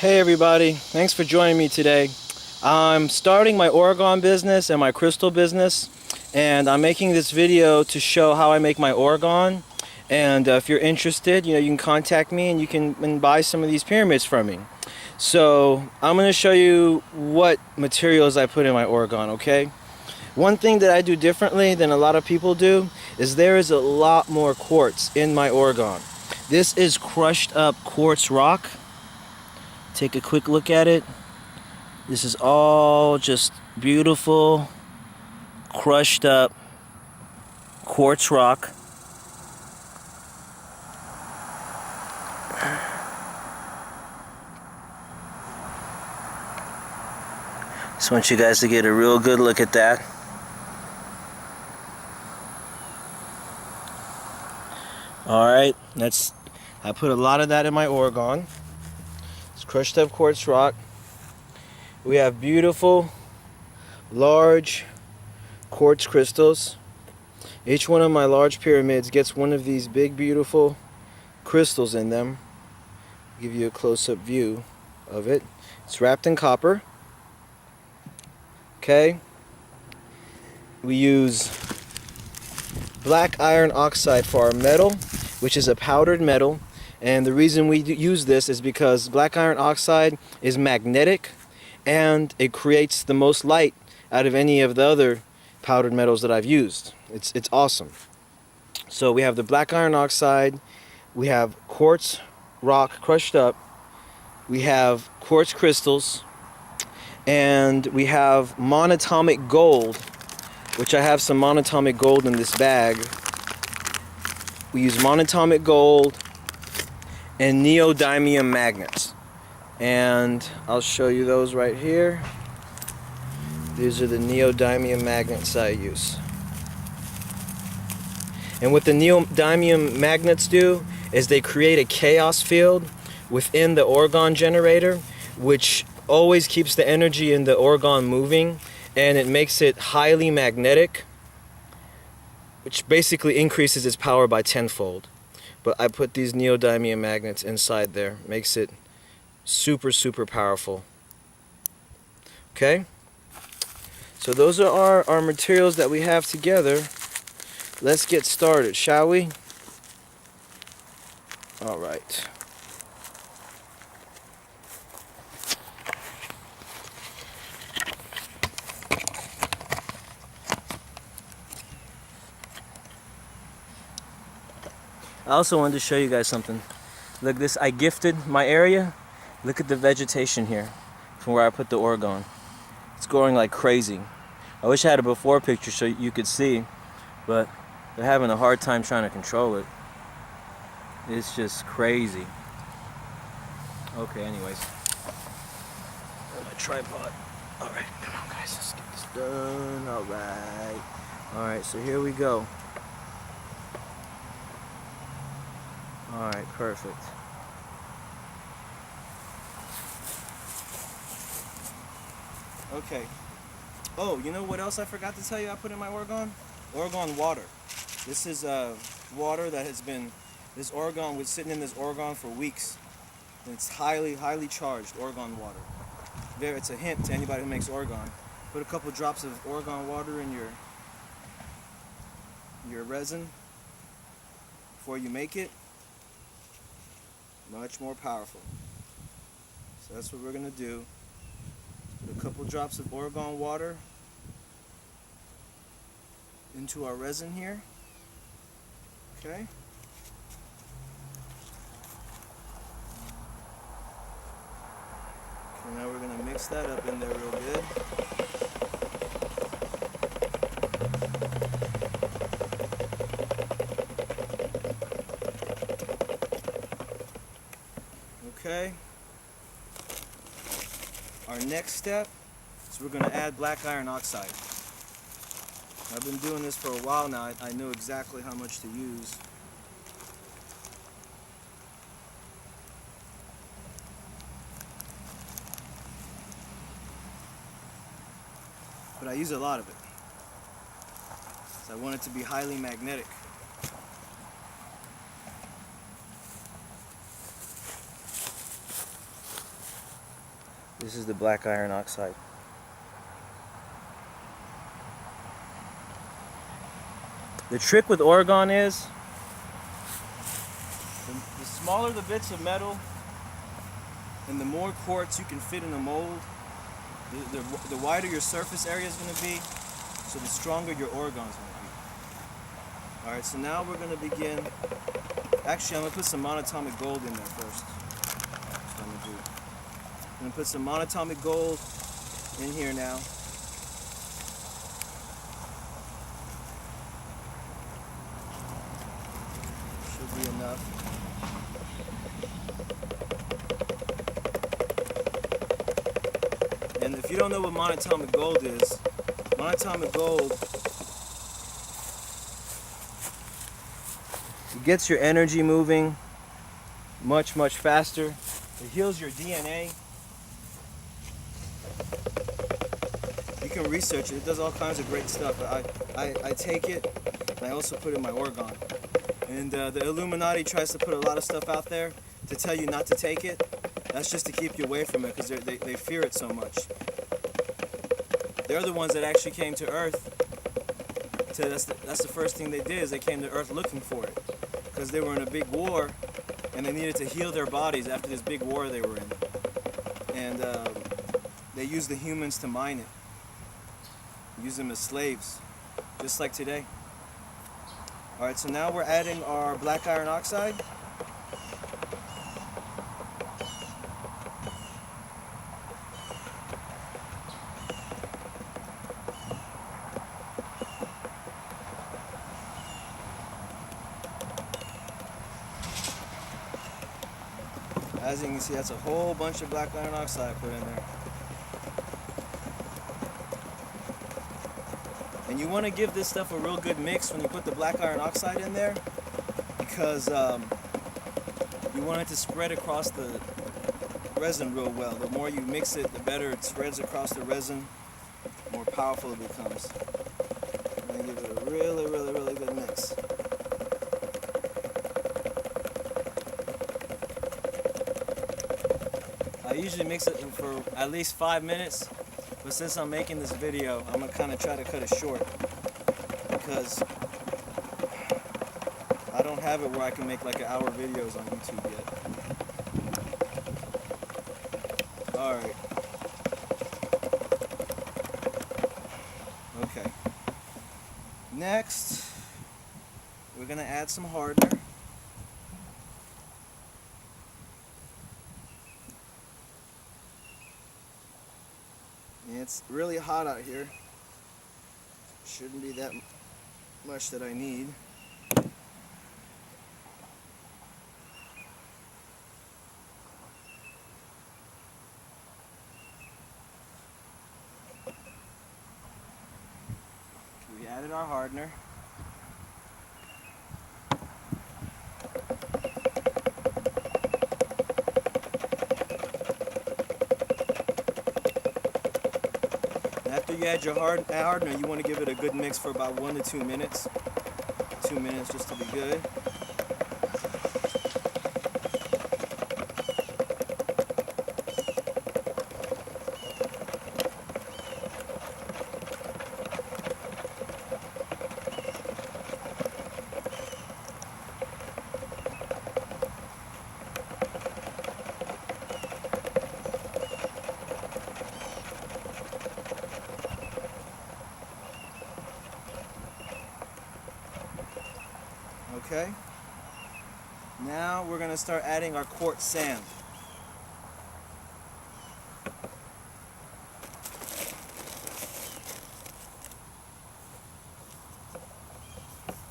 Hey everybody, thanks for joining me today. I'm starting my orgone business and my crystal business, and I'm making this video to show how I make my orgone. And if you're interested, you can contact me and you can buy some of these pyramids from me. So I'm going to show you what materials I put in my orgone, okay? One thing that I do differently than a lot of people do is there is a lot more quartz in my orgone. This is crushed up quartz rock. Take a quick look at it. This is all just beautiful, crushed up quartz rock. Just want you guys to get a real good look at that. Alright, I put a lot of that in my orgone. Crushed up quartz rock. We have beautiful large quartz crystals. Each one of my large pyramids gets one of these big beautiful crystals in them. I'll give you a close-up view of it. It's wrapped in copper. Okay. We use black iron oxide for our metal, which is a powdered metal. And the reason we use this is because black iron oxide is magnetic and it creates the most light out of any of the other powdered metals that I've used. It's awesome. So we have the black iron oxide, we have quartz rock crushed up, we have quartz crystals, and we have monatomic gold, which I have some monatomic gold in this bag. We use monatomic gold and neodymium magnets, and I'll show you those right here. These are the neodymium magnets I use. And what the neodymium magnets do is they create a chaos field within the orgone generator, which always keeps the energy in the orgone moving, and it makes it highly magnetic, which basically increases its power by tenfold. But I put these neodymium magnets inside there. Makes it super, super powerful. Okay? So those are our materials that we have together. Let's get started, shall we? Alright. I also wanted to show you guys something. Look, I gifted my area. Look at the vegetation here from where I put the orgone. It's growing like crazy. I wish I had a before picture so you could see, but they're having a hard time trying to control it. It's just crazy. Okay, anyways. My tripod. Alright, come on guys, let's get this done. Alright. Alright, so here we go. Alright, perfect. Okay. Oh, you know what else I forgot to tell you I put in my orgone? Orgone water. This is water that has been, this orgone was sitting in this orgone for weeks. And it's highly, highly charged orgone water. It's a hint to anybody who makes orgone. Put a couple drops of orgone water in your resin before you make it. Much more powerful. So that's what we're going to do. Put a couple drops of orgone water into our resin here. Okay. Okay, now we're going to mix that up in there real good. Okay. Our next step is we're going to add black iron oxide. I've been doing this for a while now. I know exactly how much to use. But I use a lot of it. So I want it to be highly magnetic. This is the black iron oxide. The trick with orgone is the smaller the bits of metal and the more quartz you can fit in a mold, the wider your surface area is going to be, so the stronger your orgone is going to be. Alright, so now we're going to begin. Actually, I'm going to put some monatomic gold in there first. That's what I'm going to do. I'm going to put some monatomic gold in here now. Should be enough. And if you don't know what monatomic gold is, monatomic gold, it gets your energy moving much faster. It heals your DNA. You can research it. It does all kinds of great stuff. I take it, and I also put it in my orgone. And the Illuminati tries to put a lot of stuff out there to tell you not to take it. That's just to keep you away from it because they fear it so much. They're the ones that actually came to Earth. That's the first thing they did, is they came to Earth looking for it. Because they were in a big war, and they needed to heal their bodies after this big war they were in. And they used the humans to mine it. Use them as slaves, just like today. Alright, so now we're adding our black iron oxide. As you can see, that's a whole bunch of black iron oxide put in there. And you want to give this stuff a real good mix when you put the black iron oxide in there, because you want it to spread across the resin real well. The more you mix it, the better it spreads across the resin, the more powerful it becomes. I'm going to give it a really good mix. I usually mix it for at least 5 minutes, but since I'm making this video, I'm gonna kind of try to cut it short because I don't have it where I can make like an hour videos on YouTube yet. Alright. Okay. Next, we're gonna add some hardener. It's really hot out here. Shouldn't be that much that I need. We added our hardener. After you add your hardener, you want to give it a good mix for about 1 to 2 minutes. 2 minutes just to be good. Okay, now we're going to start adding our quartz sand.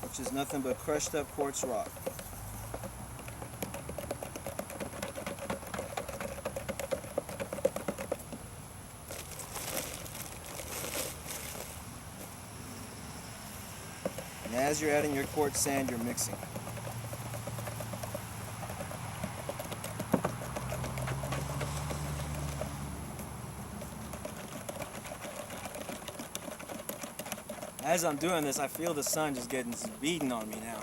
Which is nothing but crushed up quartz rock. And as you're adding your quartz sand, you're mixing. As I'm doing this, I feel the sun just getting beaten on me now.